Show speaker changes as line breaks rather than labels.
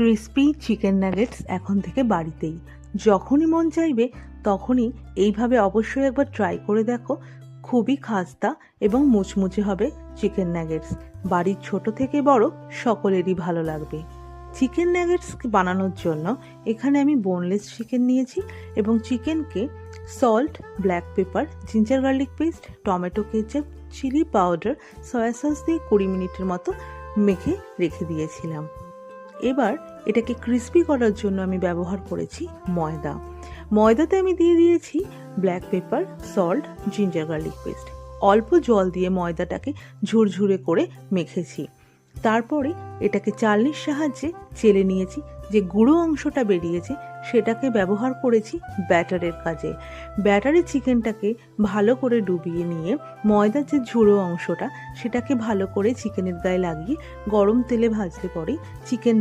Crispy chicken nuggets এখন থেকে বাড়িতেই যখনই মন চাইবে তখনই এইভাবে অবশ্যই একবার ট্রাই করে দেখো। খুবই খাস্তা এবং মুচমুচে হবে চিকেন নাগেটস। বাড়ির ছোট থেকে বড় সকলেরই ভালো লাগবে। চিকেন নাগেটস বানানোর জন্য এখানে আমি বোনলেস চিকেন নিয়েছি এবং চিকেনকে salt, black pepper, ginger garlic paste, tomato ketchup, chilli powder, soya sauce দিয়ে 20 মিনিটের মতো মেখে রেখে দিয়েছিলাম। এবার এটাকে ক্রিস্পি করার জন্য আমি ব্যবহার করেছি ময়দাতে আমি দিয়ে দিয়েছি black pepper, salt, ginger garlic paste. অল্প জল দিয়ে ময়দাটাকে ঝুরঝুরে করে মেখেছি। তারপরে এটাকে চালনির সাহায্যে চেলে নিয়েছি। যে গুঁড়ো অংশটা বেরিয়েছে সেটাকে ব্যবহার করেছি ব্যাটারের কাজে। ব্যাটারে চিকেনটাকে ভালো করে ডুবিয়ে নিয়ে ময়দার যে ঝুড়ো অংশটা সেটাকে ভালো করে চিকেনের গায়ে লাগিয়ে গরম তেলে ভাজলে পরে চিকেন